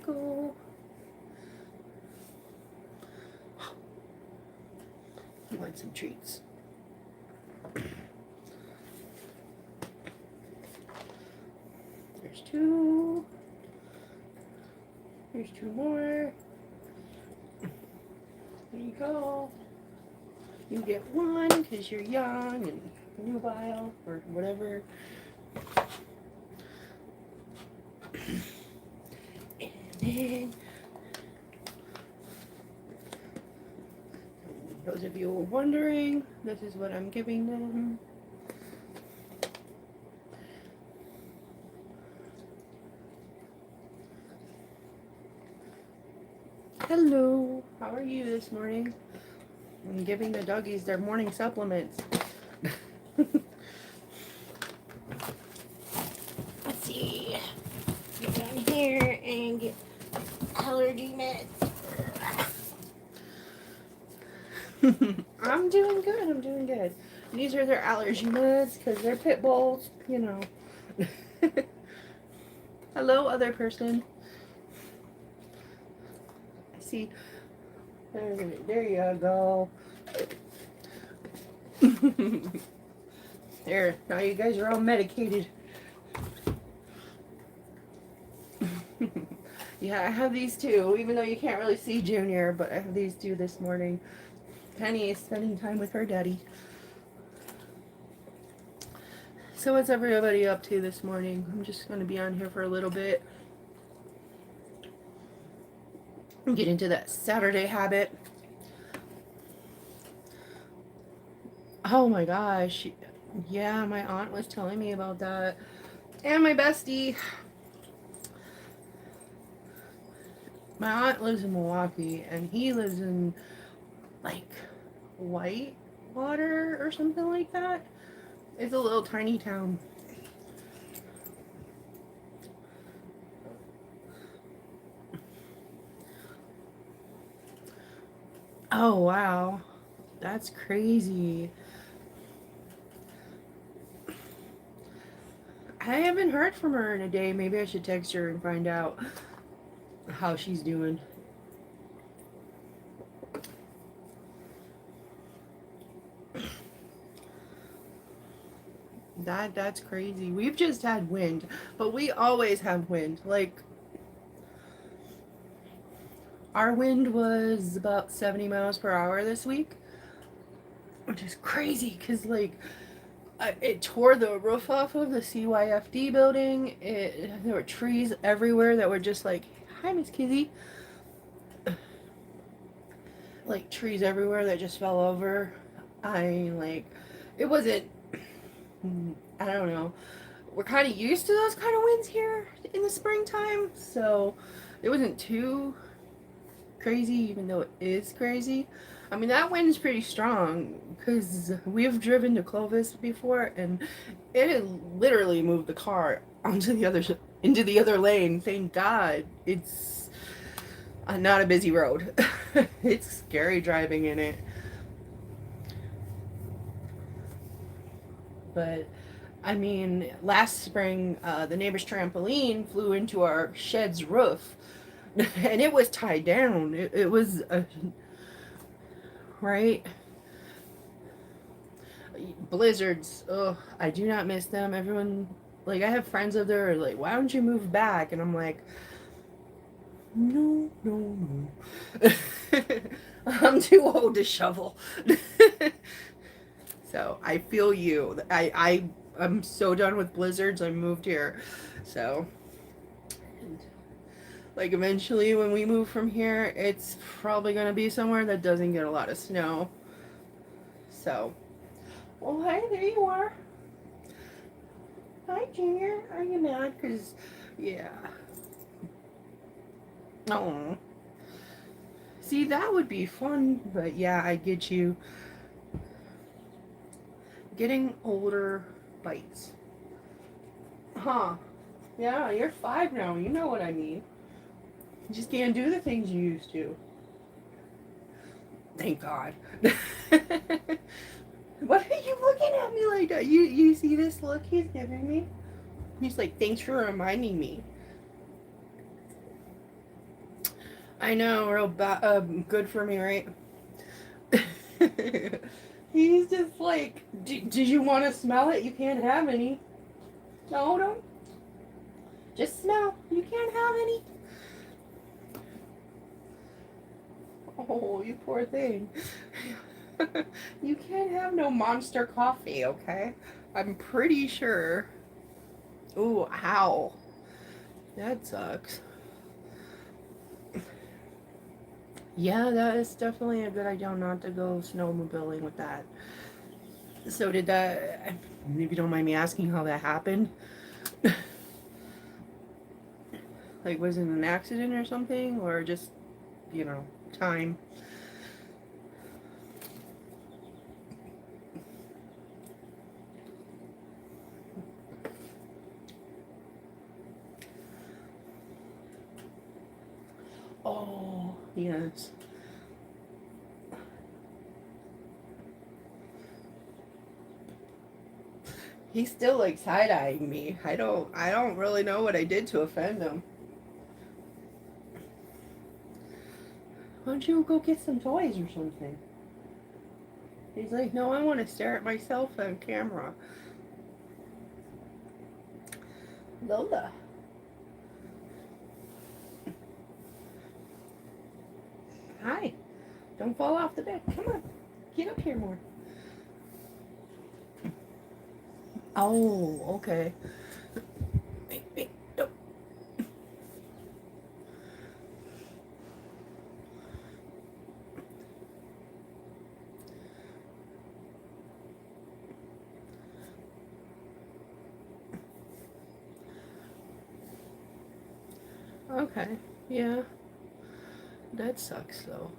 go. He wants some treats. There's two. Here's two more. There you go. You get one because you're young and nubile or whatever. And then, those of you who are wondering, this is what I'm giving them. Hello, how are you this morning? I'm giving the doggies their morning supplements. Let's see. Get down here and get allergy meds. I'm doing good. I'm doing good. These are their allergy meds because they're pit bulls, you know. Hello, other person. I see. There you go. There. Now you guys are all medicated. Yeah, I have these two, even though you can't really see Junior, but I have these two this morning. Penny is spending time with her daddy. So what's everybody up to this morning? I'm just going to be on here for a little bit. Get into that Saturday habit. Oh my gosh. Yeah, my aunt was telling me about that. And my bestie. My aunt lives in Milwaukee and he lives in like Whitewater or something like that. It's a little tiny town. Oh wow. That's crazy. I haven't heard from her in a day. Maybe I should text her and find out how she's doing. That's crazy. We've just had wind, but we always have wind. Like our wind was about 70 miles per hour this week, which is crazy because like it tore the roof off of the CYFD building. There were trees everywhere that were just like, hi, Miss Kizzy. Like trees everywhere that just fell over. It wasn't, I don't know. We're kind of used to those kind of winds here in the springtime, so it wasn't too crazy, even though it is crazy. I mean, that wind is pretty strong because we've driven to Clovis before, and it literally moved the car into the other lane. Thank God, it's not a busy road. It's scary driving in it, but I mean, last spring, the neighbor's trampoline flew into our shed's roof, and it was tied down. It was right. Blizzards. Oh, I do not miss them. Everyone, like, I have friends up there, like, why don't you move back? And I'm like, no, no, no. I'm too old to shovel. So I feel you. I'm so done with blizzards. I moved here, so like eventually when we move from here, it's probably gonna be somewhere that doesn't get a lot of snow. So, well, hey, there you are. Hi, Junior. Are you mad? Cause, yeah. Oh. See, that would be fun, but yeah, I get you. Getting older bites. Huh. Yeah, you're 5 now. You know what I mean. You just can't do the things you used to. Thank God. What are you looking at me like that? You see this look he's giving me? He's like, thanks for reminding me. I know, real good for me, right? He's just like, did you want to smell it? You can't have any. No, don't. Just smell. You can't have any. Oh, you poor thing. You can't have no Monster coffee, okay? I'm pretty sure. Ooh, ow. That sucks. Yeah, that is definitely a good idea not to go snowmobiling with that. So did that, if you don't mind me asking how that happened? Like, was it an accident or something? Or just, time? Oh, yes. He's still like side-eyeing me. I don't really know what I did to offend him. Why don't you go get some toys or something? He's like, no, I want to stare at myself on camera. Lola. Hi. Don't fall off the bed. Come on. Get up here more. Oh, okay. Wait, wait, no. Okay. Yeah. That sucks though.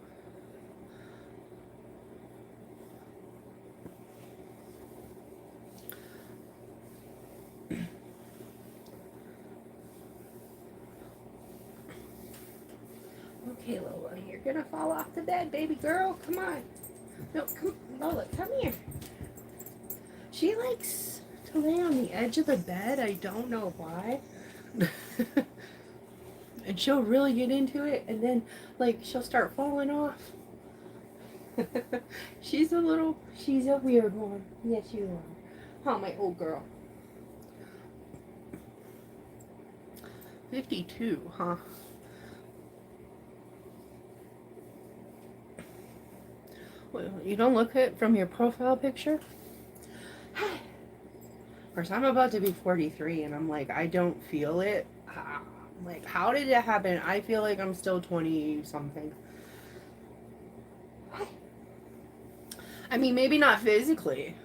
Okay, Lola, you're gonna fall off the bed, baby girl. Come on. No, come, Lola, come here. She likes to lay on the edge of the bed. I don't know why. And she'll really get into it, and then, like, she'll start falling off. She's a weird one. Yes, you are. Oh, my old girl. 52, huh? Well, you don't look it from your profile picture? Of course, I'm about to be 43, and I'm like, I don't feel it. Like, how did it happen? I feel like I'm still 20 something. I mean, maybe not physically,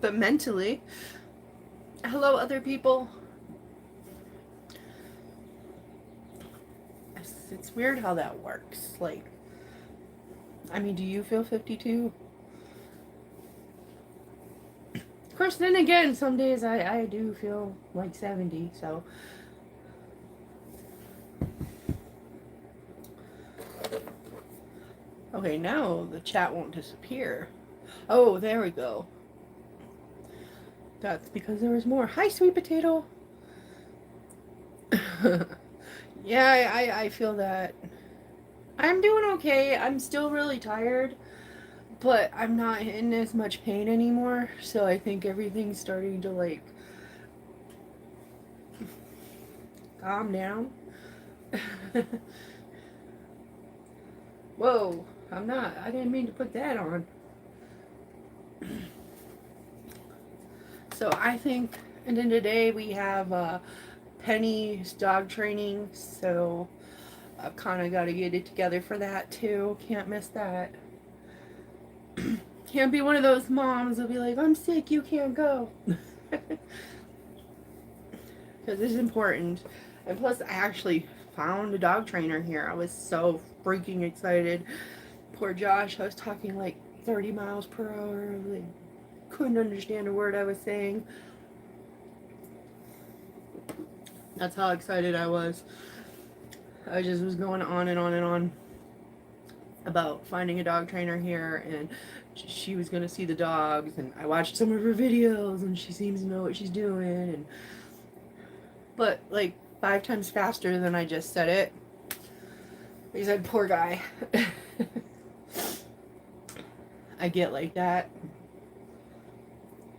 but mentally. Hello, other people. It's weird how that works. Like, I mean, do you feel 52? Of course, then again, some days I do feel like 70, so. Okay, now the chat won't disappear. Oh, there we go. That's because there was more. Hi, sweet potato. Yeah, I feel that. I'm doing okay. I'm still really tired, but I'm not in as much pain anymore. So I think everything's starting to like calm down. Whoa, I'm not. I didn't mean to put that on. So I think, and then today we have Penny's dog training. So I've kind of got to get it together for that too. Can't miss that. Can't be one of those moms that'll be like, I'm sick, you can't go. Because it's important. And plus, I actually found a dog trainer here. I was so freaking excited. Poor Josh, I was talking like 30 miles per hour. Like, couldn't understand a word I was saying. That's how excited I was. I just was going on and on and on about finding a dog trainer here, and she was going to see the dogs, and I watched some of her videos, and she seems to know what she's doing, and but like 5 times faster than I just said it. He said, poor guy. I get like that.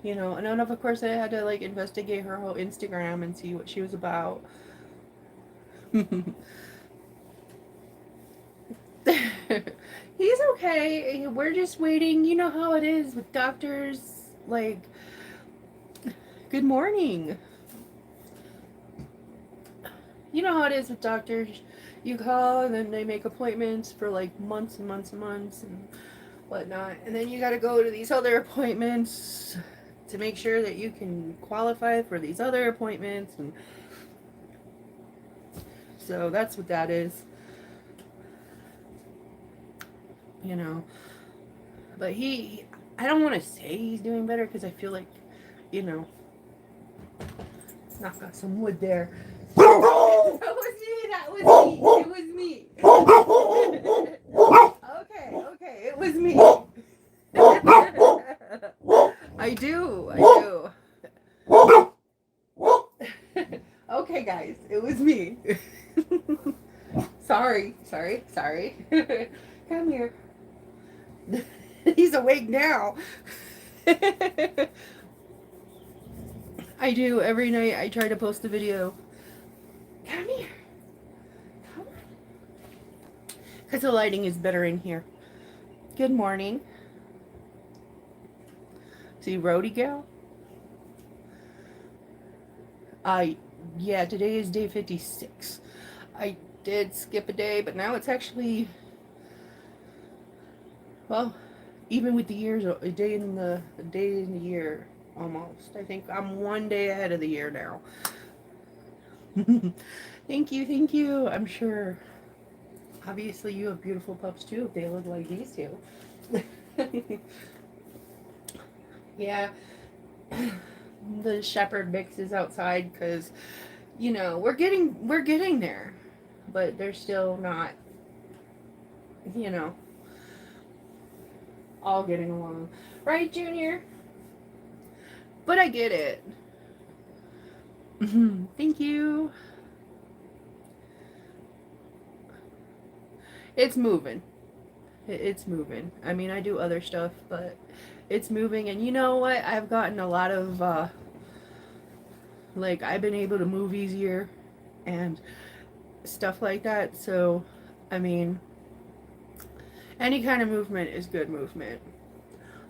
You know, and then of course I had to like investigate her whole Instagram and see what she was about. He's okay. We're just waiting. You know how it is with doctors. Like, good morning. You know how it is with doctors. You call and then they make appointments for like months and months and months and whatnot. And then you got to go to these other appointments to make sure that you can qualify for these other appointments. And so that's what that is. You know. But I don't want to say he's doing better because I feel like, you know, knock on some wood there. That was me. That was me. It was me. Okay. It was me. I do. Okay, guys. It was me. Sorry. Come here. He's awake now. I do. Every night I try to post a video. Come here. Come on. Because the lighting is better in here. Good morning. See, Roadie gal? Yeah, today is day 56. I did skip a day, but now it's actually, well, even with the years, a day in the year almost. I think I'm one day ahead of the year now. Thank you. I'm sure. Obviously, you have beautiful pups too if they look like these two. Yeah. The shepherd mix is outside because, you know, we're getting there, but they're still not, you know, all getting along, right, Junior? But I get it. Thank you. It's moving. It's moving. I mean, I do other stuff, but it's moving. And you know what? I've gotten a lot of, like, I've been able to move easier and stuff like that. So, I mean, any kind of movement is good movement.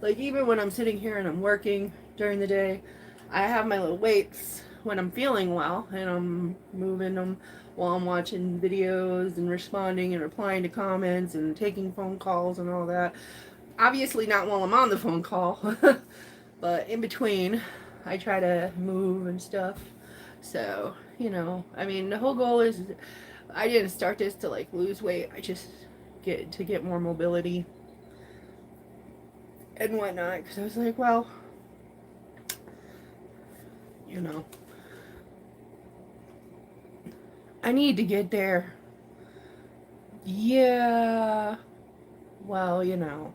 Like, even when I'm sitting here and I'm working during the day, I have my little weights when I'm feeling well and I'm moving them while I'm watching videos and responding and replying to comments and taking phone calls and all that. Obviously not while I'm on the phone call, but in between I try to move and stuff. So, you know, I mean, the whole goal is I didn't start this to like lose weight. I just get more mobility and whatnot because I was like, well, you know, I need to get there. Yeah. Well, you know.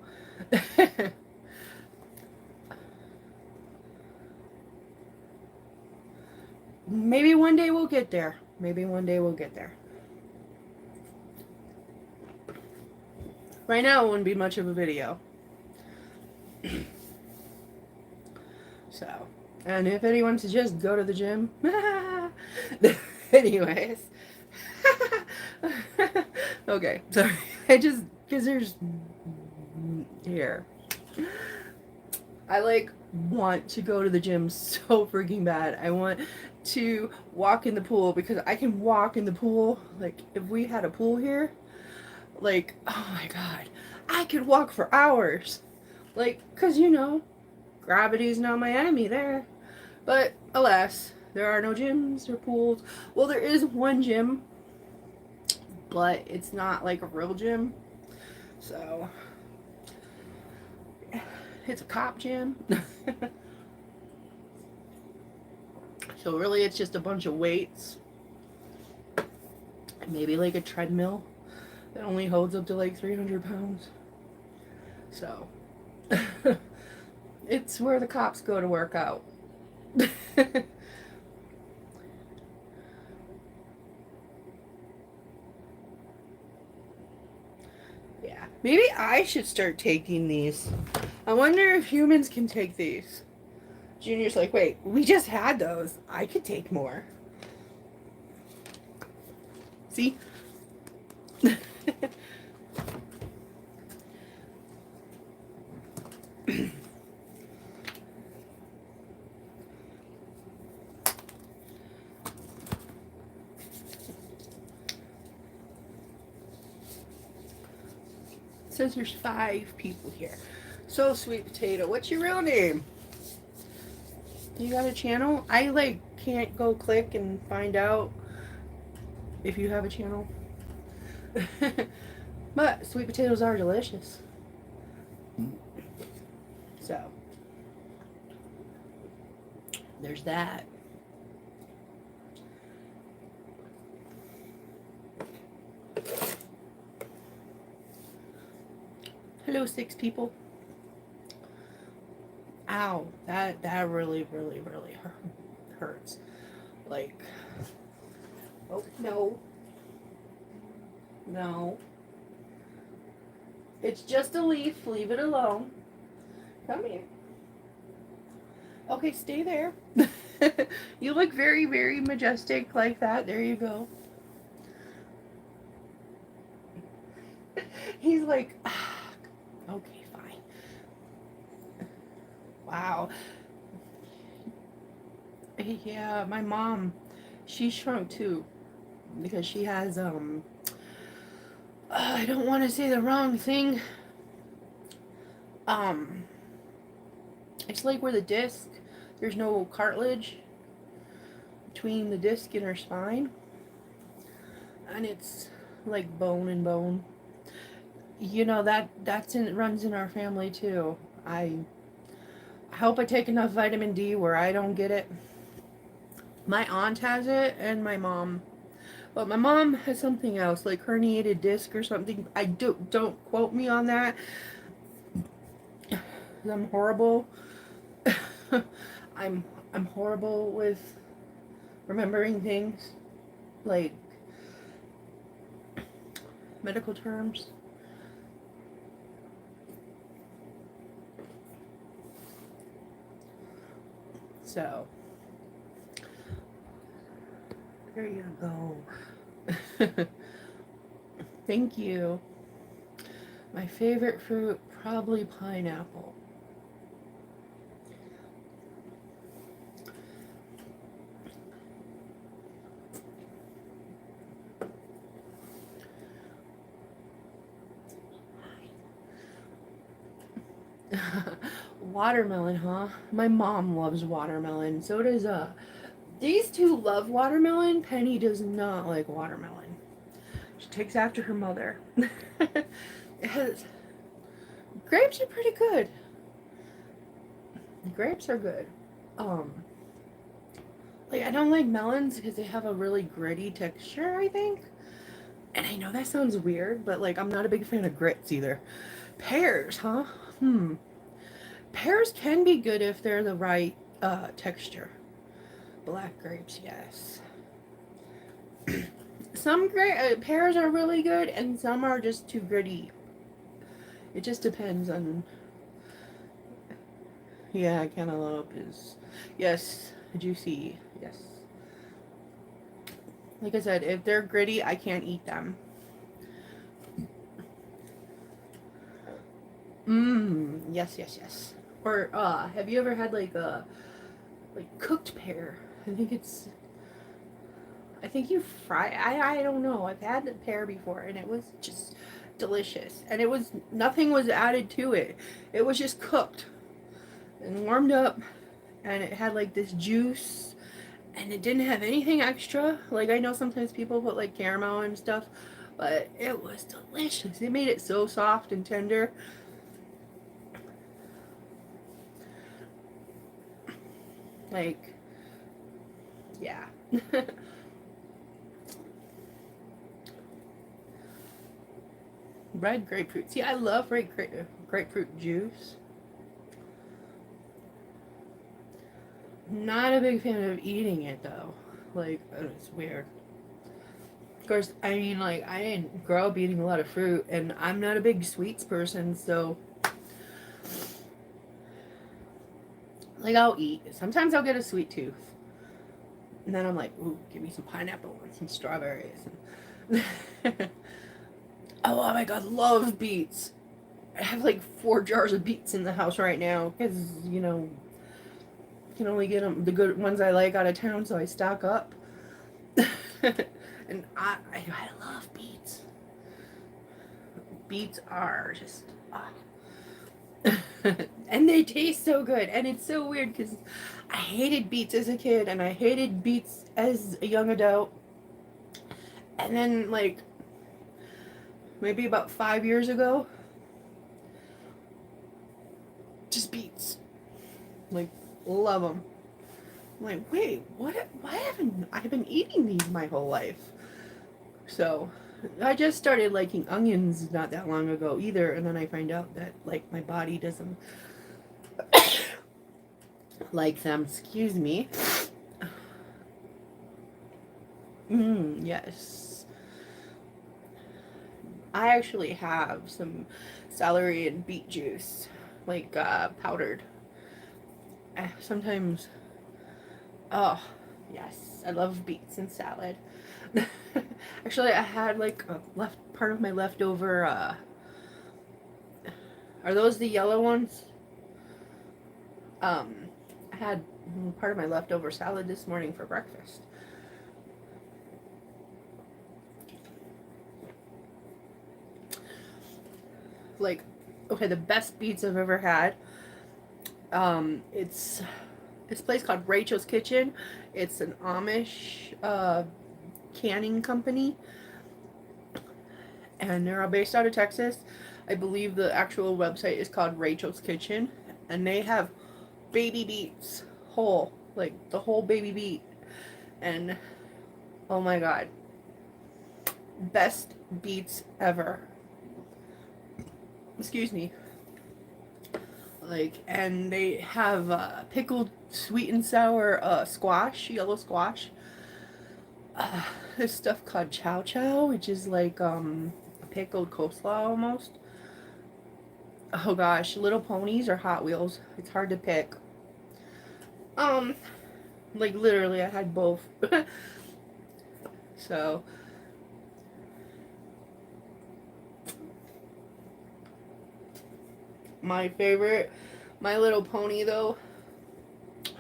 Maybe one day we'll get there. Right now it wouldn't be much of a video. So, and if anyone suggests go to the gym, anyways. Okay, sorry. Because there's here. I like want to go to the gym so freaking bad. I want to walk in the pool because I can walk in the pool. Like, if we had a pool here, like, oh my god, I could walk for hours. Like, because, you know, gravity's not my enemy there. But, alas, there are no gyms or pools. Well, there is one gym, but it's not like a real gym. So, it's a cop gym. So really it's just a bunch of weights. Maybe like a treadmill that only holds up to like 300 pounds. So, it's where the cops go to work out. Maybe I should start taking these. I wonder if humans can take these. Junior's like, wait, we just had those. I could take more. See? Says there's 5 people here. So, Sweet Potato, what's your real name? You got a channel? I like can't go click and find out if you have a channel. But sweet potatoes are delicious. So, there's that. Hello, 6 people. Ow, that really hurts. Like, oh no, no. It's just a leaf. Leave it alone. Come here. Okay, stay there. You look very majestic like that. There you go. He's like, ah, okay, fine. Wow. Yeah, my mom, she shrunk too because she has I don't want to say the wrong thing. Um, it's like where the disc, there's no cartilage between the disc and her spine, and it's like bone and bone. You know it runs in our family too. I hope I take enough vitamin D where I don't get it. My aunt has it and my mom. But my mom has something else, like herniated disc or something. I don't quote me on that. I'm horrible. I'm horrible with remembering things like medical terms. So there you go. Thank you. My favorite fruit, probably pineapple. Watermelon, huh? My mom loves watermelon. So does these two love watermelon. Penny does not like watermelon. She takes after her mother. It has, grapes are pretty good. Grapes are good. Um, like I don't like melons because they have a really gritty texture, I think. And I know that sounds weird, but like I'm not a big fan of grits either. Pears, huh? Pears can be good if they're the right texture. Black grapes, yes. Some pears are really good, and some are just too gritty. It just depends on. Yeah, cantaloupe is. Yes, juicy. Yes. Like I said, if they're gritty, I can't eat them. Yes. Or have you ever had like a cooked pear? I think it's. I think you fry. I don't know. I've had the pear before, and it was just delicious. And it was nothing was added to it. It was just cooked and warmed up, and it had like this juice, and it didn't have anything extra. Like I know sometimes people put like caramel and stuff, but it was delicious. It made it so soft and tender. Like, yeah. Red grapefruit. See, I love grapefruit juice. Not a big fan of eating it though. Like, it's weird. Of course, I mean, like, I didn't grow up eating a lot of fruit, and I'm not a big sweets person, so, like, I'll eat. Sometimes I'll get a sweet tooth. And then I'm like, ooh, give me some pineapple and some strawberries. Oh my god, love beets. I have like 4 jars of beets in the house right now because, can only get them, the good ones I like, out of town, so I stock up. And I love beets. Beets are just, and they taste so good. And it's so weird because I hated beets as a kid and I hated beets as a young adult. And then, like, maybe about 5 years ago, just beets. Like, love them. I'm like, wait, what? Why haven't I been eating these my whole life? So, I just started liking onions not that long ago either, and then I find out that, like, my body doesn't like them. Excuse me. Yes. I actually have some celery and beet juice, like, powdered. Sometimes, oh, yes, I love beets and salad. Actually, I had like a left part of my leftover. Are those the yellow ones? I had part of my leftover salad this morning for breakfast. Like, okay, the best beets I've ever had. It's this place called Rachel's Kitchen. It's an Amish canning company, and they're all based out of Texas. I believe the actual website is called Rachel's Kitchen, and they have baby beets, whole, like the whole baby beet, and oh my god, best beets ever. Excuse me. Like, and they have pickled sweet and sour squash, yellow squash. This stuff called chow chow, which is like pickled coleslaw almost. Oh gosh, Little Ponies or Hot Wheels. It's hard to pick. Like literally, I had both. So, my favorite, My Little Pony though,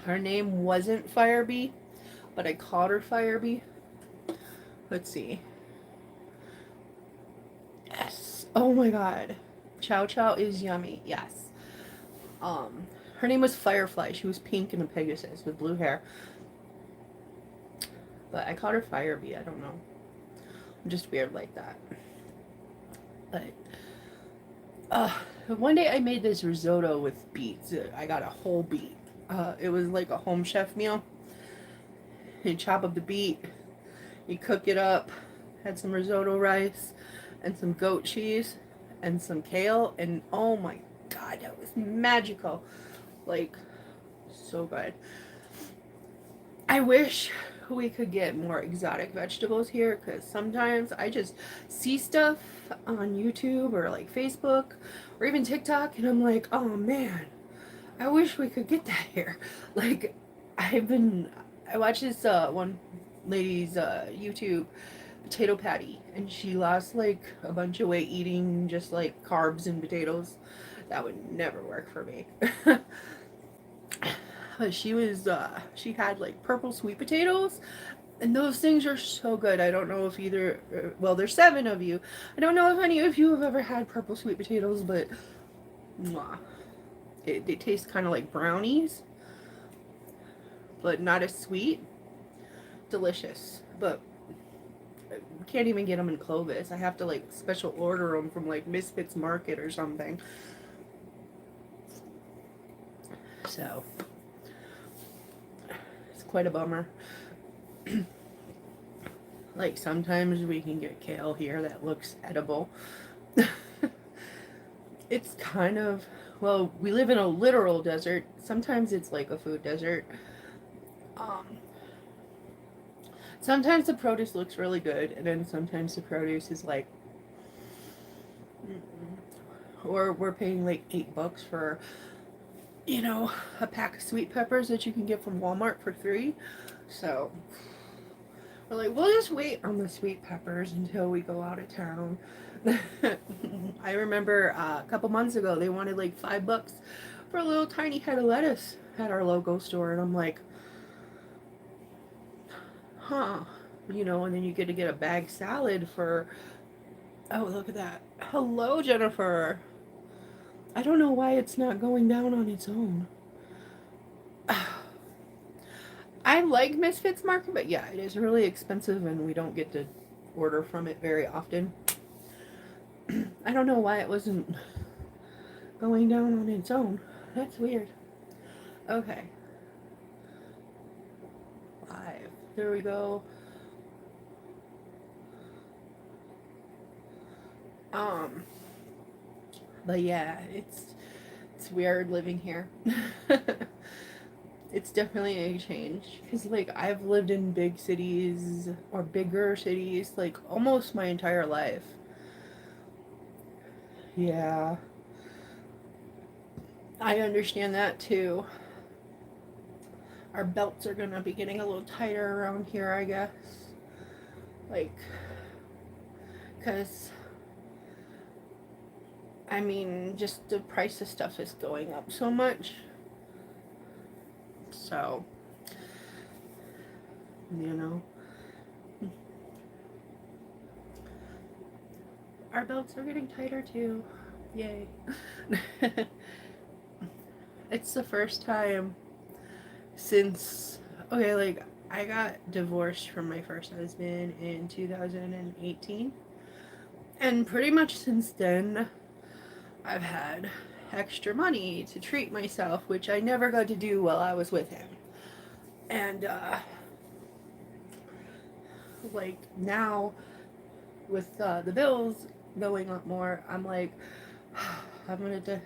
her name wasn't Firebee, but I called her Firebee. Let's see. Yes. Oh my god. Chow Chow is yummy. Yes. Her name was Firefly. She was pink and a Pegasus with blue hair. But I called her Firebee. I don't know. I'm just weird like that. But one day I made this risotto with beets. I got a whole beet. It was like a home chef meal. You chop up the beet, you cook it up, had some risotto rice, and some goat cheese, and some kale, and oh my god, that was magical. Like, so good. I wish we could get more exotic vegetables here, because sometimes I just see stuff on YouTube or like Facebook or even TikTok, and I'm like, oh man, I wish we could get that here. Like, I watched this one lady's YouTube potato patty, and she lost like a bunch of weight eating just like carbs and potatoes. That would never work for me. But she had like purple sweet potatoes, and those things are so good. I don't know if either, well, there's 7 of you. I don't know if any of you have ever had purple sweet potatoes, but mwah, it tastes kind of like brownies, but not as sweet. Delicious, but can't even get them in Clovis. I have to like special order them from like Misfits Market or something. So it's quite a bummer. Like, sometimes we can get kale here that looks edible. It's kind of, well, we live in a literal desert. Sometimes it's like a food desert. Sometimes the produce looks really good, and then sometimes the produce is like, or we're paying like $8 for, a pack of sweet peppers that you can get from Walmart for 3. So we're like, we'll just wait on the sweet peppers until we go out of town. I remember a couple months ago they wanted like $5 for a little tiny head of lettuce at our local store, and I'm like, huh, and then you get to get a bag salad for. Oh, look at that! Hello, Jennifer. I don't know why it's not going down on its own. I like Misfits Market, but yeah, it is really expensive and we don't get to order from it very often. I don't know why it wasn't going down on its own. That's weird. Okay. Live. There we go. Um, but yeah, it's weird living here. It's definitely a change because like I've lived in big cities or bigger cities like almost my entire life. Yeah, I understand that too. Our belts are gonna be getting a little tighter around here, I guess. Like, because I mean, just the price of stuff is going up so much. So, you know, our belts are getting tighter too. Yay. It's the first time since, okay, like, I got divorced from my first husband in 2018. And pretty much since then, I've had extra money to treat myself, which I never got to do while I was with him. And, like, now, with the bills going up more, I'm like, I'm gonna to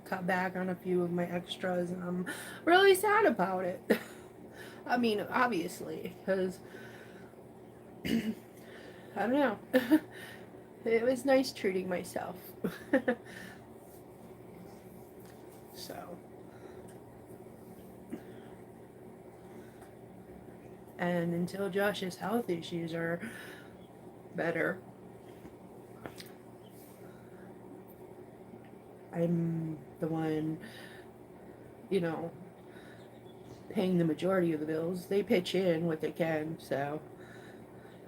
cut back on a few of my extras, and I'm really sad about it. I mean, obviously, because I don't know. It was nice treating myself. So, and until Josh's health issues are better, I'm the one, you know, paying the majority of the bills. They pitch in what they can, so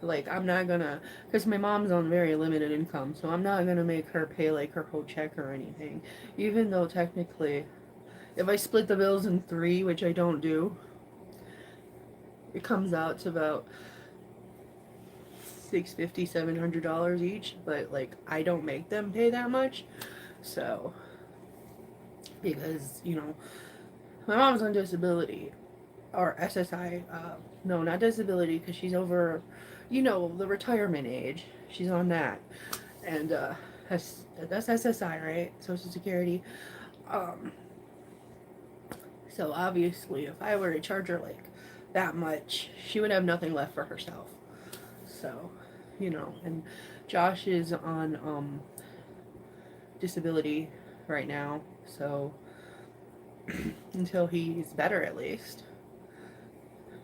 like I'm not gonna, because my mom's on very limited income, so I'm not gonna make her pay like her whole check or anything. Even though technically, if I split the bills in 3, which I don't do, it comes out to about $650, $700 each. But like I don't make them pay that much, so because my mom's on disability or SSI. No, not disability because she's over, the retirement age. She's on that, and that's SSI, right? Social Security. Um, so obviously, if I were to charge her like that much, she would have nothing left for herself. So, and Josh is on disability right now, so until he's better at least.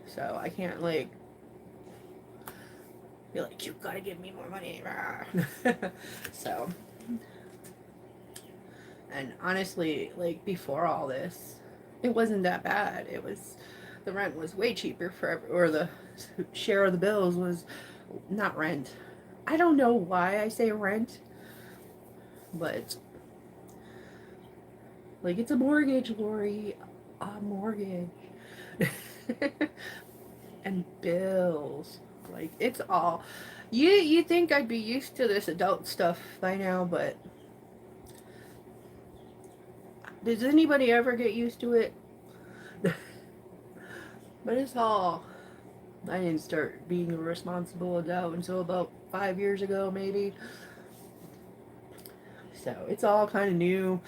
So I can't like be like, you gotta give me more money. So, and honestly, like before all this, it wasn't that bad. It was, the rent was way cheaper or the share of the bills was not rent. I don't know why I say rent, but like it's a mortgage, Lori, a mortgage. And bills. Like it's all, you think I'd be used to this adult stuff by now, but does anybody ever get used to it? But it's all, I didn't start being a responsible adult until about 5 years ago, maybe. So it's all kind of new.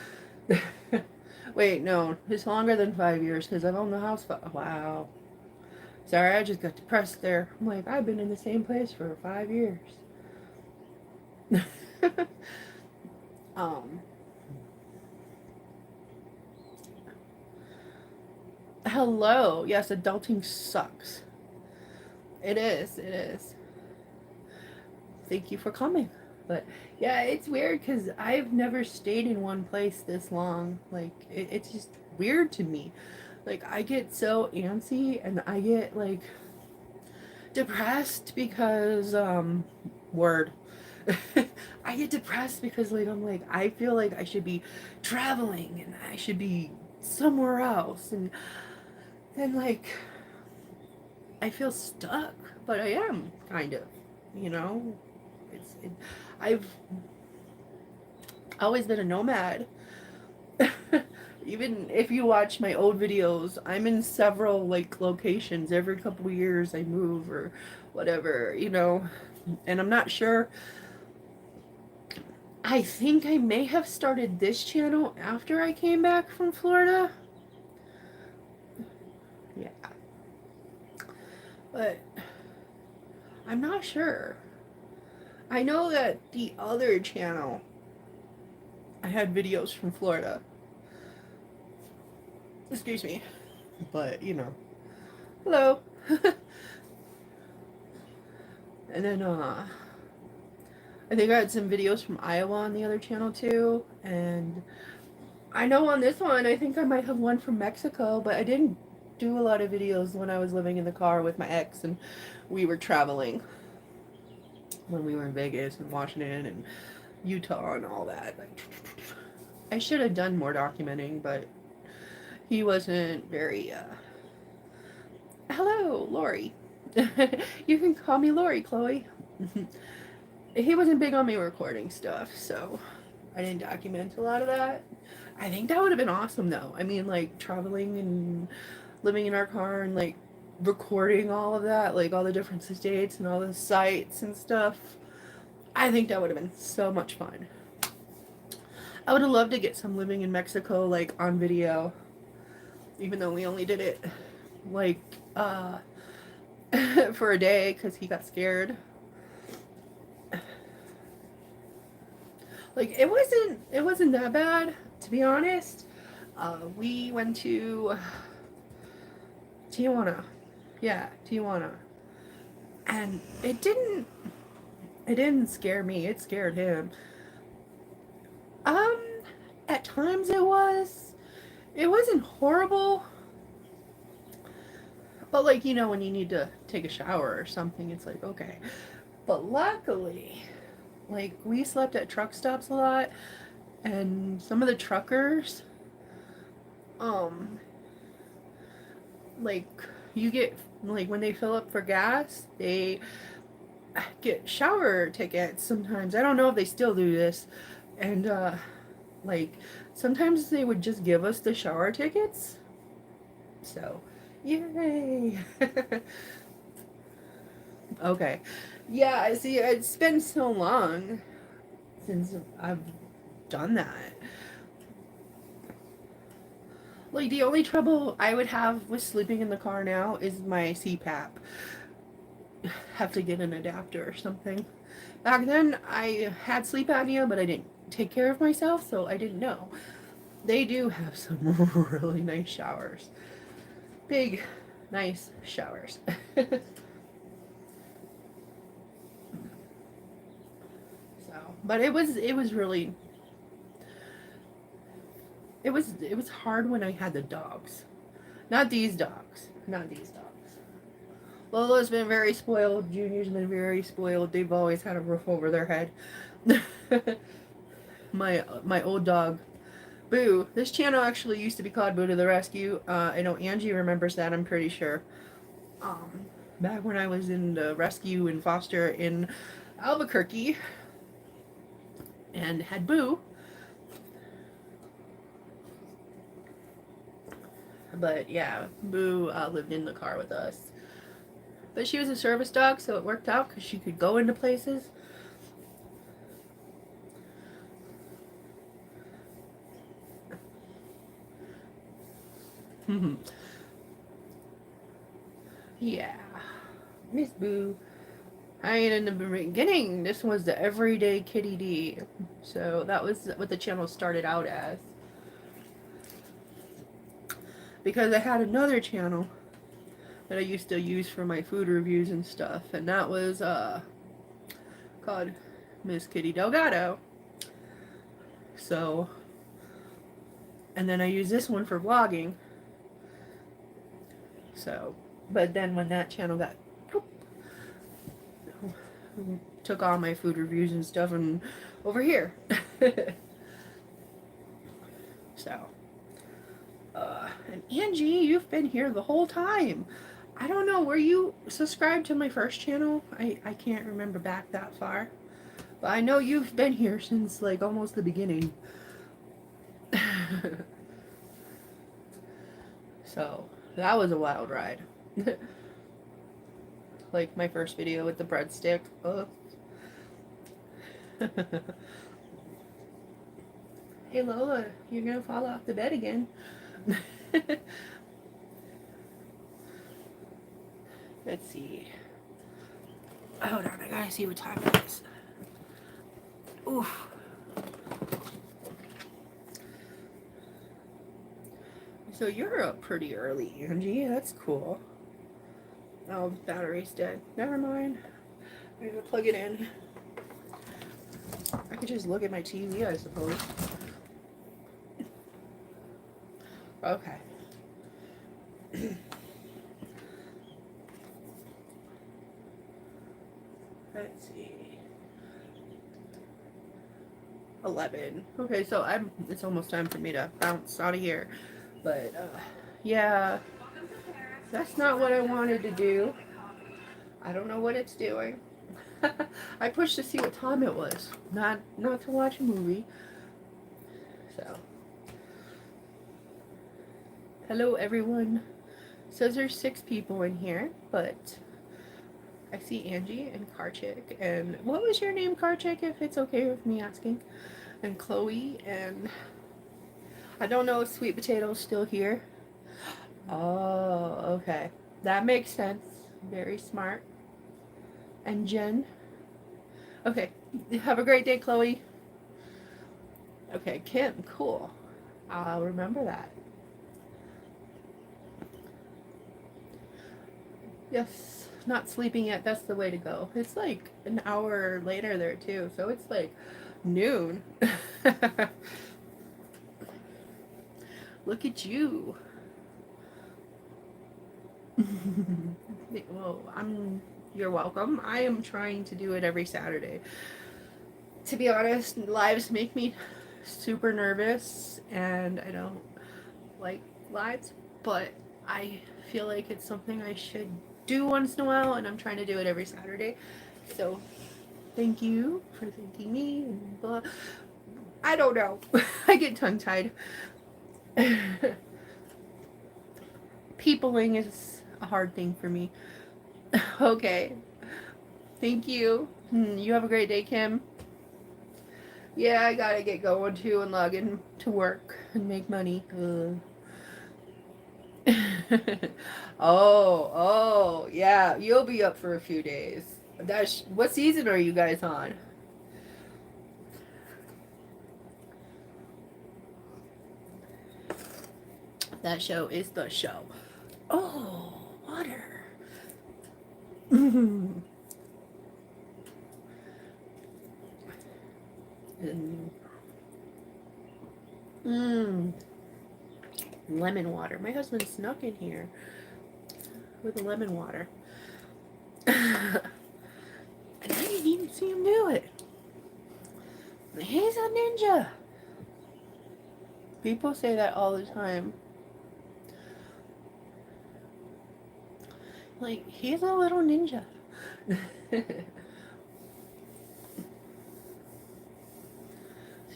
Wait, no, it's longer than 5 years because I've owned the house for, wow, Sorry, I just got depressed there. I'm like, I've been in the same place for 5 years. um, Hello. Yes, adulting sucks. It is. It is. Thank you for coming. But yeah, it's weird because I've never stayed in one place this long. Like, it's just weird to me. Like, I get so antsy and I get like depressed because, word. I get depressed because, like, I'm like, I feel like I should be traveling and I should be somewhere else. And then, like, I feel stuck, but I am kind of, you know. I've always been a nomad. Even if you watch my old videos, I'm in several like locations. Every couple of years, I move or whatever, you know. And I'm not sure. I think I may have started this channel after I came back from Florida. Yeah, but I'm not sure. I know that the other channel, I had videos from Florida. Excuse me. But, you know. Hello. And then, I think I had some videos from Iowa on the other channel too. And I know on this one, I think I might have one from Mexico, but I didn't do a lot of videos when I was living in the car with my ex and we were traveling when we were in Vegas and Washington and Utah and all that. Like, I should have done more documenting, but he wasn't very, hello, Lori. You can call me Lori, Chloe. He wasn't big on me recording stuff, so I didn't document a lot of that. I think that would have been awesome, though. I mean, like, traveling and living in our car and, like, recording all of that, like, all the different states and all the sites and stuff. I think that would have been so much fun. I would have loved to get some living in Mexico, like, on video, even though we only did it, like, for a day because he got scared. Like, it wasn't that bad, to be honest. We went to Tijuana. Yeah, Tijuana. And it didn't scare me, it scared him. Um, at times it was. It wasn't horrible. But, like, you know, when you need to take a shower or something, it's like, okay. But luckily, like, we slept at truck stops a lot, and some of the truckers, um, like, you get, like, when they fill up for gas, they get shower tickets sometimes. I don't know if they still do this. And, like, sometimes they would just give us the shower tickets. So, yay! Okay. Yeah, I see, it's been so long since I've done that. Like, the only trouble I would have with sleeping in the car now is my CPAP. Have to get an adapter or something. Back then, I had sleep apnea, but I didn't take care of myself, so I didn't know. They do have some really nice showers. Big, nice showers. So, but it was really it was hard when I had the dogs. Not these dogs. Not these dogs. Lola's been very spoiled. Junior's been very spoiled. They've always had a roof over their head. My old dog, Boo. This channel actually used to be called Boo to the Rescue. I know Angie remembers that. I'm pretty sure. Um, Back when I was in the rescue and foster in Albuquerque, and had Boo. But yeah, Boo lived in the car with us. But she was a service dog, so it worked out because she could go into places. Yeah. Miss Boo. In the beginning, this was the Everyday Kitty D. So that was what the channel started out as. Because I had another channel that I used to use for my food reviews and stuff. And that was called Miss Kitty Delgado. So, and then I use this one for vlogging. So, but then when that channel got took all my food reviews and stuff and over here. So, and Angie, you've been here the whole time. I don't know, were you subscribed to my first channel? I can't remember back that far. But I know you've been here since like almost the beginning. So, that was a wild ride. Like my first video with the breadstick. Oh. Hey Lola, you're gonna fall off the bed again. Let's see. Hold on, I gotta see what time it is. Oof. So you're up pretty early, Angie. That's cool. Oh, the battery's dead. Never mind. I'm gonna plug it in. I could just look at my TV, I suppose. Okay. Let's see. 11. Okay, so it's almost time for me to bounce out of here. But yeah, that's not what I wanted to do. I don't know what it's doing. I pushed to see what time it was, not to watch a movie. So, hello everyone. It says there's 6 people in here, but I see Angie and Karchik. And what was your name, Karchik, if it's okay with me asking? And Chloe, and I don't know if Sweet Potato's still here. Oh, okay. That makes sense. Very smart. And Jen. Okay. Have a great day, Chloe. Okay, Kim. Cool. I'll remember that. Yes. Not sleeping yet. That's the way to go. It's like an hour later there, too. So it's like noon. Look at you. Well, you're welcome. I am trying to do it every Saturday. To be honest, lives make me super nervous, and I don't like lives, but I feel like it's something I should do once in a while, and I'm trying to do it every Saturday. So, thank you for thanking me, and blah. I don't know. I get tongue-tied. Peopling is a hard thing for me. Okay. Thank you. You have a great day, Kim. Yeah, I gotta get going too and log in to work and make money. Oh, yeah. You'll be up for a few days. What season are you guys on? That show is the show. Oh, water. Lemon water. My husband snuck in here with the lemon water. And I didn't even see him do it. He's a ninja. People say that all the time. Like, he's a little ninja.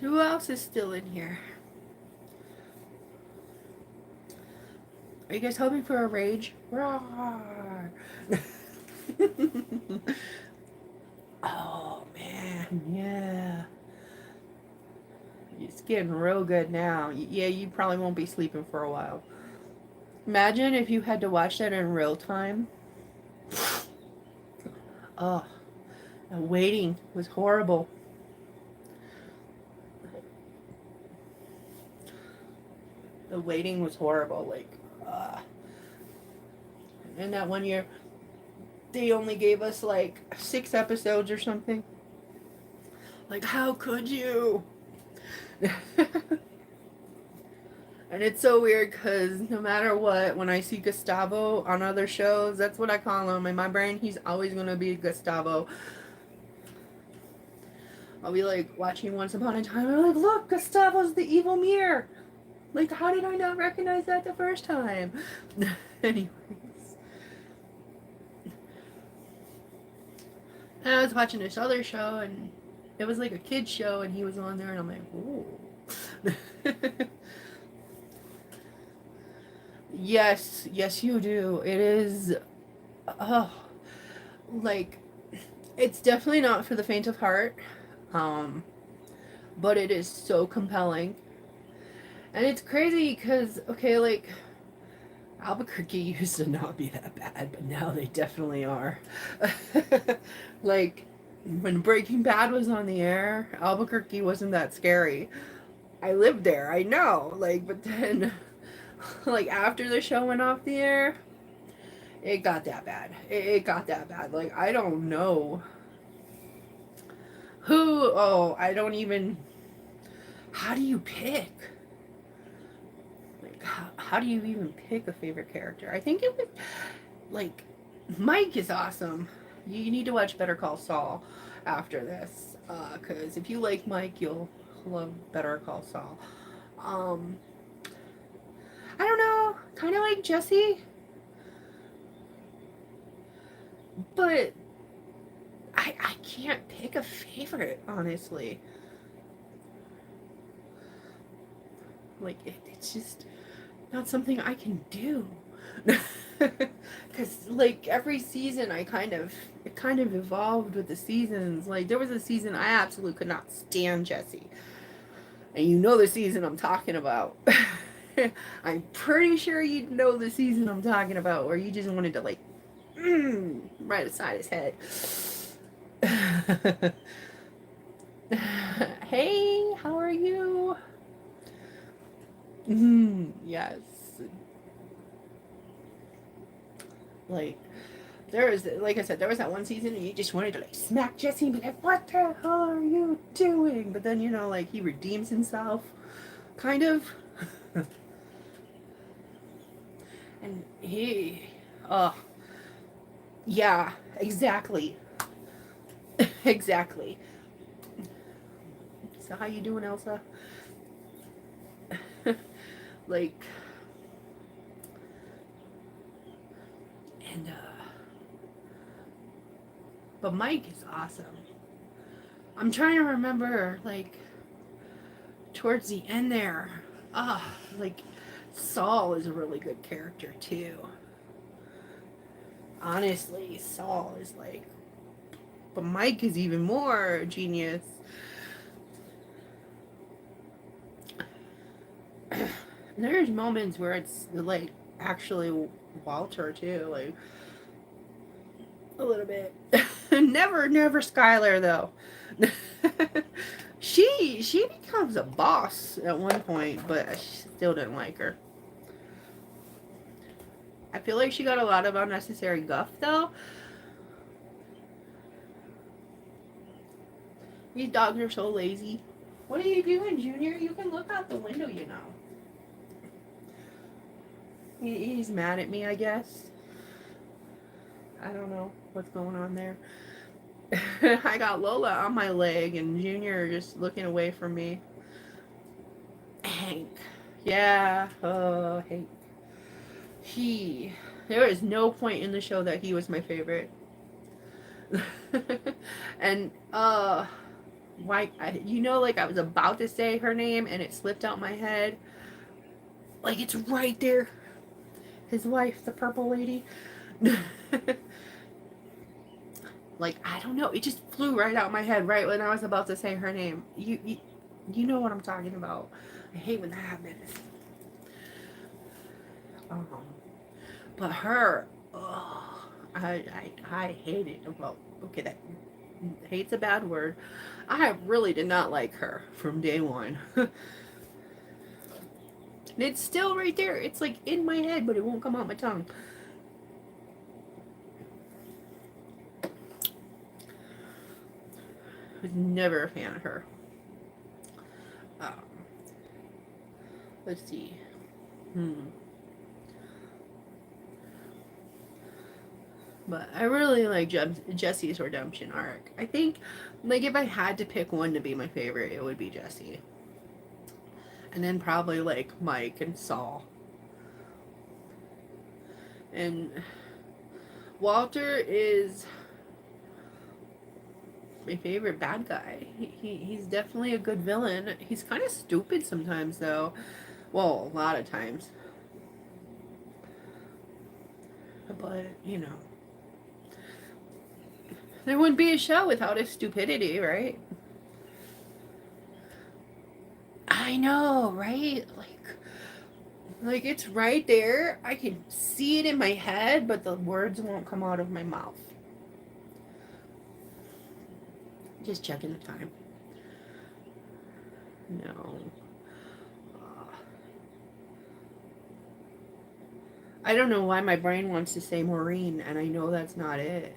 Who else is still in here? Are you guys hoping for a rage? Roar! Oh, man, yeah. It's getting real good now. Yeah, you probably won't be sleeping for a while. Imagine if you had to watch that in real time. Oh, the waiting was horrible. The waiting was horrible. Like, and that one year, they only gave us like 6 episodes or something. Like, how could you? And it's so weird because no matter what, when I see Gustavo on other shows, that's what I call him. In my brain, he's always going to be Gustavo. I'll be like watching Once Upon a Time, and I'm like, look, Gustavo's the evil mirror. Like, how did I not recognize that the first time? Anyways. And I was watching this other show, and it was like a kid's show, and he was on there, and I'm like, ooh. Yes, yes, you do. It is, oh, like, it's definitely not for the faint of heart, um, but it is so compelling. And it's crazy because, okay, like, Albuquerque used to not be that bad, but now they definitely are. Like, when Breaking Bad was on the air, Albuquerque wasn't that scary. I lived there, I know. Like, but then, like, after the show went off the air, it got that bad. It got that bad. Like, I don't know who. Oh, I don't even. How do you pick? Like, how do you even pick a favorite character? I think it would. Like, Mike is awesome. You need to watch Better Call Saul after this. Because if you like Mike, you'll love Better Call Saul. Um, I don't know. Kind of like Jesse. But I can't pick a favorite, honestly. Like, it's just not something I can do. Because, like, every season it kind of evolved with the seasons. Like, there was a season I absolutely could not stand Jesse. And you know the season I'm talking about. I'm pretty sure you know the season I'm talking about, where you just wanted to, like, right beside his head. Hey, how are you? Yes. Like, there was, like I said, there was that one season and you just wanted to, like, smack Jesse and be like, what the hell are you doing? But then, like, he redeems himself, kind of. And oh, yeah, exactly. Exactly. So how you doing, Elsa? Like, and, but Mike is awesome. I'm trying to remember, like, towards the end there, like, Saul is a really good character, too. Honestly, Saul is, like, but Mike is even more genius. There's moments where it's, like, actually Walter, too, like, a little bit. Never Skylar, though. She becomes a boss at one point, but I still didn't like her. I feel like she got a lot of unnecessary guff, though. These dogs are so lazy. What are you doing, Junior? You can look out the window, you know. He's mad at me, I guess. I don't know what's going on there. I got Lola on my leg and Junior just looking away from me. Hank. Yeah, Hank. There is no point in the show that he was my favorite. And, why, like, I was about to say her name and it slipped out my head. Like, it's right there. His wife, the purple lady. Like, I don't know. It just flew right out my head right when I was about to say her name. You know what I'm talking about. I hate when that happens. Um, but her, I hated, well, okay, that hate's a bad word. I really did not like her from day one. And it's still right there. It's like in my head, but it won't come out my tongue. I was never a fan of her. Um, let's see. Hmm. But I really like Jesse's redemption arc. I think, like, if I had to pick one to be my favorite, it would be Jesse. And then probably, like, Mike and Saul. And Walter is my favorite bad guy. He's definitely a good villain. He's kind of stupid sometimes, though. Well, a lot of times. But, you know, there wouldn't be a show without his stupidity, right? I know, right? Like it's right there. I can see it in my head, but the words won't come out of my mouth. Just checking the time. No. I don't know why my brain wants to say Maureen, and I know that's not it.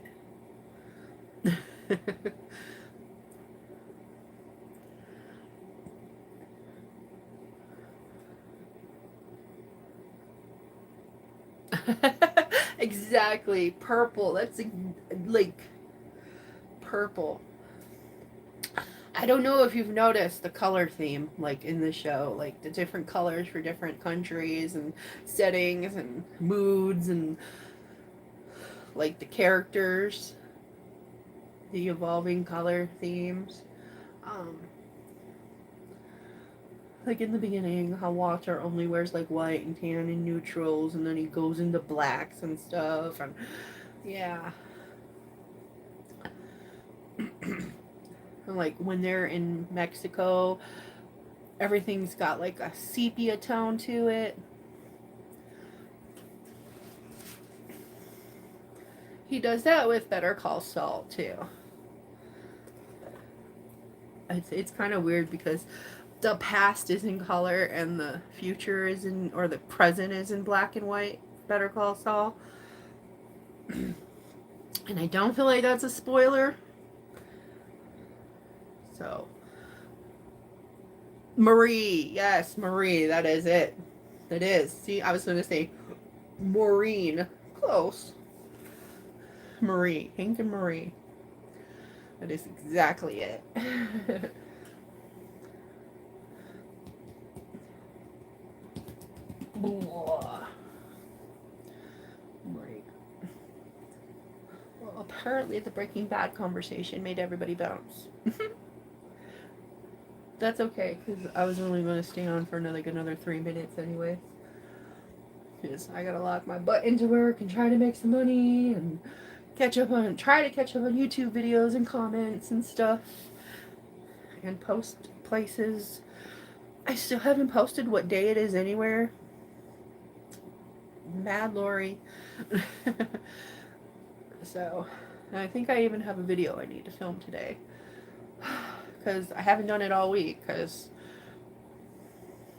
Exactly. Purple. That's like purple. I don't know if you've noticed the color theme, like in the show, like the different colors for different countries and settings and moods and like the characters, the evolving color themes. Um, like in the beginning, how Walter only wears like white and tan and neutrals, and then he goes into blacks and stuff, and yeah. And like when they're in Mexico, everything's got like a sepia tone to it. He does that with Better Call Saul too. It's kind of weird because the past is in color and the future is in, or the present is in black and white. Better Call Saul. And I don't feel like that's a spoiler. So, Marie, yes, Marie, that is it. That is. See, I was going to say Maureen. Close. Marie. Hank and Marie. That is exactly it. Marie. Well, apparently the Breaking Bad conversation made everybody bounce. That's okay, because I was only going to stay on for another 3 minutes anyway. Because I gotta lock my butt into work and try to make some money and try to catch up on YouTube videos and comments and stuff and post places. I still haven't posted what day it is anywhere. Mad Lori. So, I think I even have a video I need to film today. Because I haven't done it all week because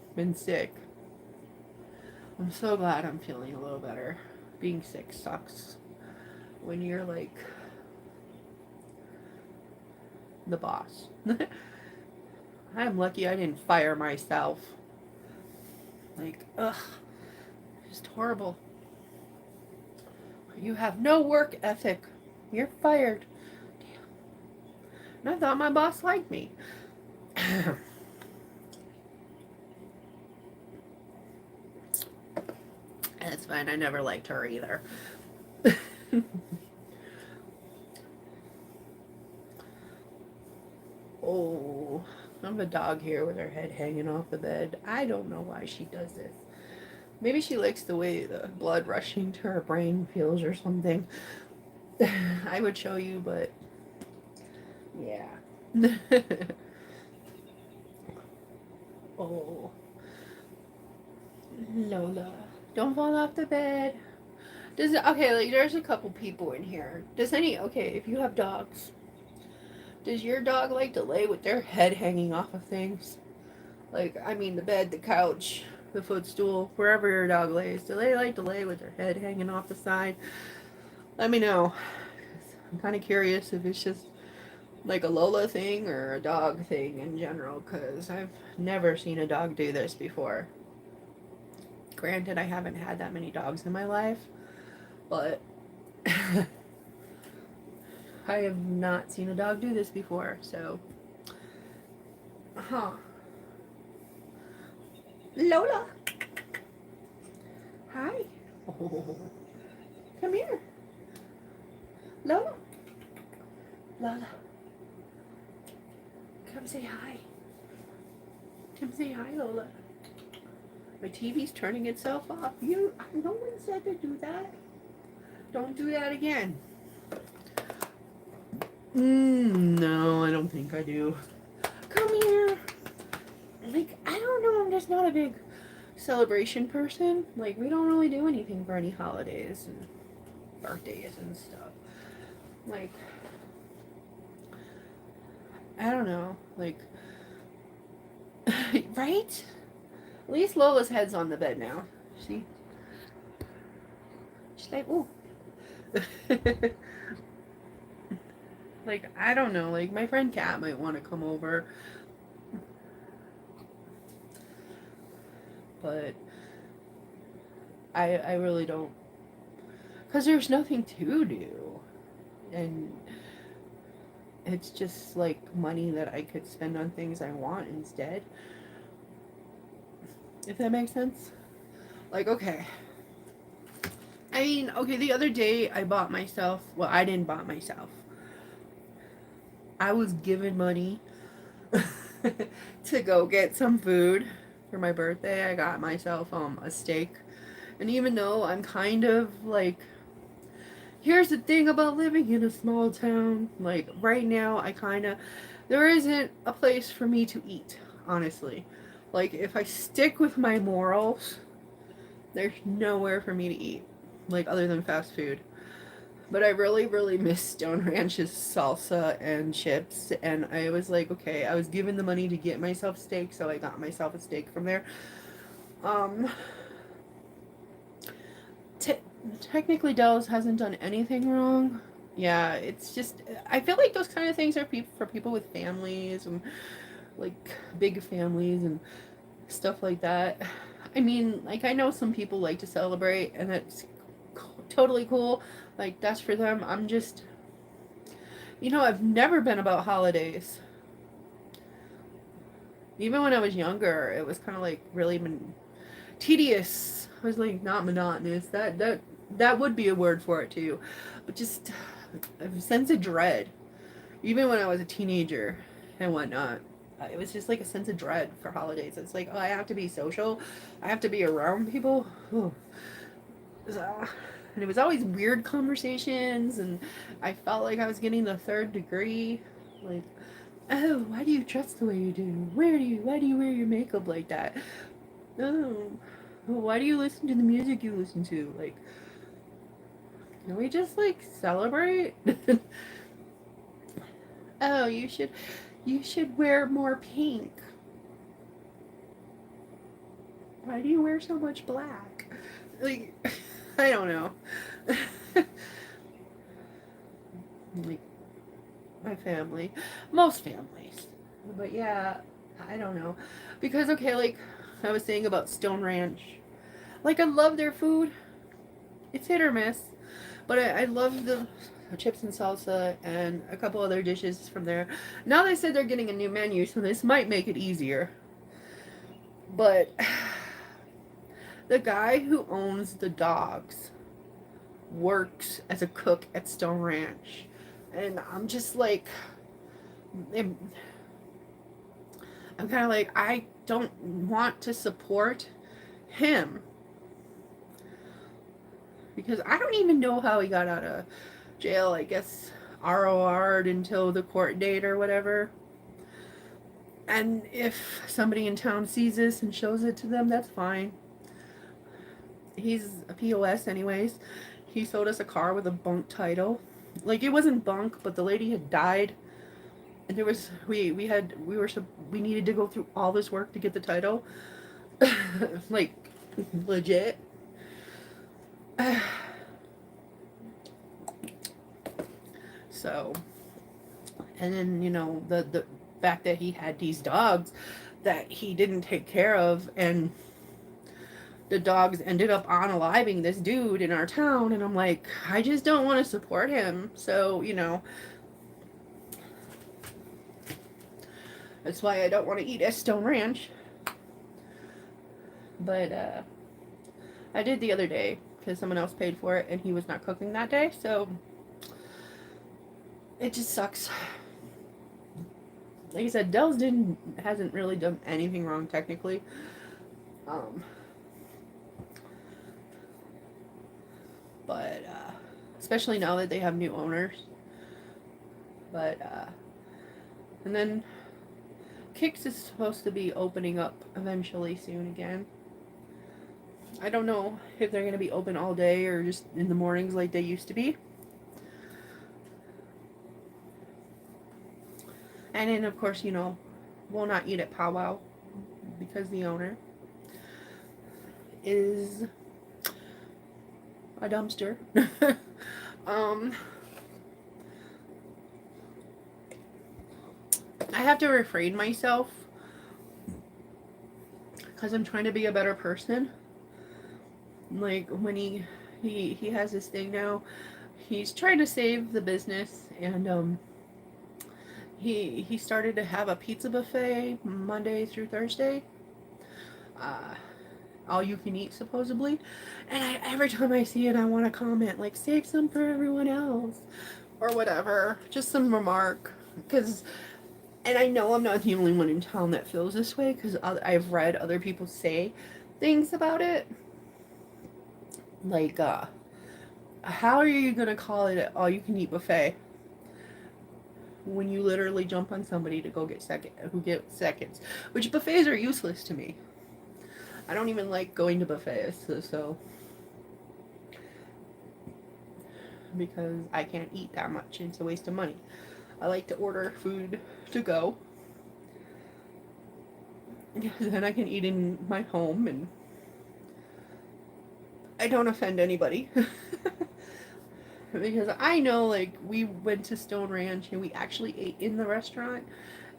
I've been sick. I'm so glad I'm feeling a little better. Being sick sucks. When you're like the boss. I'm lucky I didn't fire myself. Like, ugh. Just horrible. You have no work ethic. You're fired. Damn. And I thought my boss liked me. That's fine. I never liked her either. Oh, I have a dog here with her head hanging off the bed. I don't know why she does this. Maybe she likes the way the blood rushing to her brain feels or something. I would show you, but yeah. Oh, Lola, don't fall off the bed. Does it, okay, like there's a couple people in here. Does any okay, if you have dogs, does your dog like to lay with their head hanging off of things? Like I mean the bed, the couch, the footstool, wherever your dog lays. Do they like to lay with their head hanging off the side? Let me know. I'm kind of curious if it's just like a Lola thing or a dog thing in general, because I've never seen a dog do this before. Granted, I haven't had that many dogs in my life, but I have not seen a dog do this before, so. Huh. Lola! Hi! Oh. Come here! Lola! Lola! Come say hi. Come say hi, Lola. My TV's turning itself off. No one said to do that. Don't do that again. No, I don't think I do. Come here. Like, I don't know, I'm just not a big celebration person. Like, we don't really do anything for any holidays and birthdays and stuff. Like, I don't know. Like, right? At least Lola's head's on the bed now. See? She's like, ooh. Like, I don't know. Like, my friend Kat might want to come over. But I really don't. Because there's nothing to do. And it's just like money that I could spend on things I want instead. If that makes sense. Like, okay. I mean, okay, the other day I bought myself, well, I didn't buy myself. I was given money to go get some food for my birthday. I got myself a steak. And even though I'm kind of like, here's the thing about living in a small town, like right now there isn't a place for me to eat, honestly. Like if I stick with my morals, there's nowhere for me to eat, like other than fast food. But I really, really miss Stone Ranch's salsa and chips. And I was like, okay, I was given the money to get myself steak, so I got myself a steak from there. Um, technically, Del's hasn't done anything wrong. Yeah, it's just, I feel like those kind of things are for people with families and like big families and stuff like that. I mean, like, I know some people like to celebrate, and that's totally cool. Like, that's for them. I'm just, I've never been about holidays. Even when I was younger, it was kind of like really tedious. I was like not monotonous. That would be a word for it too, but just a sense of dread. Even when I was a teenager and whatnot, it was just like a sense of dread for holidays. It's like, oh, I have to be social, I have to be around people. Ooh. And it was always weird conversations, and I felt like I was getting the third degree. Like, oh, why do you dress the way you do? Why do you wear your makeup like that? Oh, why do you listen to the music you listen to? Like, can we just like celebrate? Oh, you should wear more pink. Why do you wear so much black? Like, I don't know. Like, my family, most families, but yeah, I don't know, because okay, like I was saying about Stone Ranch, like I love their food. It's hit or miss, but I love the chips and salsa and a couple other dishes from there. Now they said they're getting a new menu, so this might make it easier. But the guy who owns the dogs works as a cook at Stone Ranch. And I'm just like, I'm kind of like, I don't want to support him. Because I don't even know how he got out of jail. I guess ROR'd until the court date or whatever. And if somebody in town sees this and shows it to them, that's fine. He's a POS anyways. he sold us a car with a bunk title. Like it wasn't bunk, but the lady had died, and there was we needed to go through all this work to get the title, like legit. So, and then the fact that he had these dogs that he didn't take care of, and the dogs ended up unaliving this dude in our town, and I'm like, I just don't want to support him. So, that's why I don't want to eat at Stone Ranch. But I did the other day because someone else paid for it and he was not cooking that day, so it just sucks. Like I said, Dells hasn't really done anything wrong technically. But especially now that they have new owners. But and then Kicks is supposed to be opening up eventually soon again. I don't know if they're going to be open all day or just in the mornings like they used to be. And then, of course, we'll not eat at Pow Wow because the owner is a dumpster. I have to refrain myself because I'm trying to be a better person. Like when he has this thing now, he's trying to save the business, and he started to have a pizza buffet Monday through Thursday. All you can eat supposedly, and every time I see it, I want to comment like, save some for everyone else or whatever, just some remark, because. And I know I'm not the only one in town that feels this way, because I've read other people say things about it. Like, how are you going to call it an all-you-can-eat buffet when you literally jump on somebody to go get who get seconds? Which buffets are useless to me. I don't even like going to buffets, so because I can't eat that much. It's a waste of money. I like to order food to go. Then I can eat in my home and I don't offend anybody. Because I know, like, we went to Stone Ranch and we actually ate in the restaurant,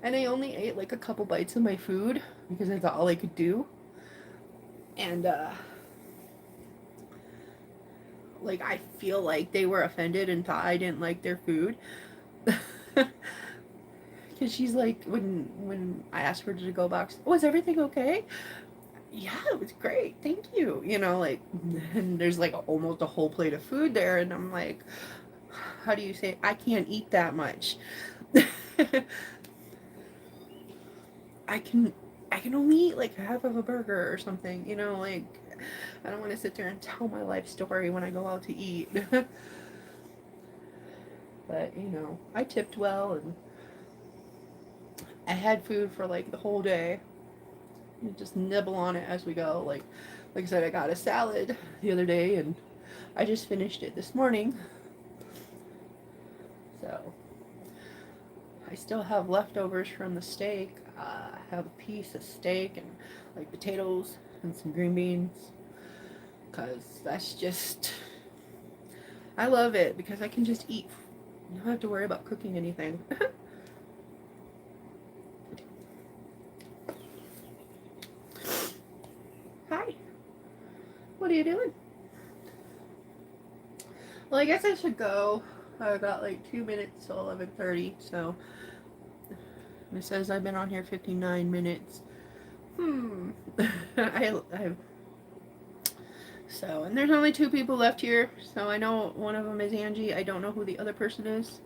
and I only ate like a couple bites of my food because that's all I could do. And like, I feel like they were offended and thought I didn't like their food. Because she's like, when I asked for the to-go box, was everything okay? Yeah, it was great, thank you. Like, and there's like almost a whole plate of food there, and I'm like, how do you say, I can't eat that much. I can only eat like half of a burger or something, like, I don't want to sit there and tell my life story when I go out to eat. But I tipped well, and I had food for like the whole day. You just nibble on it as we go. Like I said, I got a salad the other day, and I just finished it this morning. So I still have leftovers from the steak. I have a piece of steak and like potatoes and some green beans, because that's just, I love it because I can just eat. You don't have to worry about cooking anything. Hi. What are you doing? Well, I guess I should go. I've got like 2 minutes till 11:30, so it says I've been on here 59 minutes. So, and there's only 2 people left here, so I know one of them is Angie. I don't know who the other person is.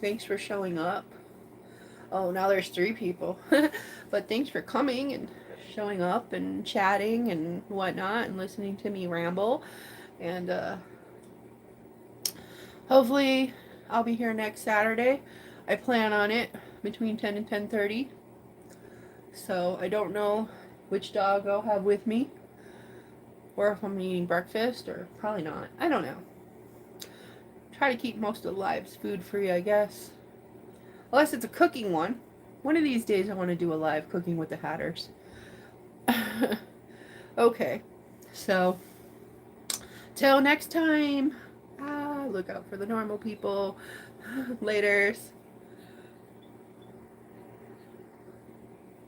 Thanks for showing up. Oh, now there's 3 people. But thanks for coming and showing up and chatting and whatnot and listening to me ramble. And hopefully I'll be here next Saturday. I plan on it between 10 and 10:30. So I don't know which dog I'll have with me. or if I'm eating breakfast, or probably not. I don't know. Try to keep most of the lives food free, I guess. Unless it's a cooking one. One of these days I want to do a live cooking with the Hatters. Okay, so till next time, look out for the normal people. Laters.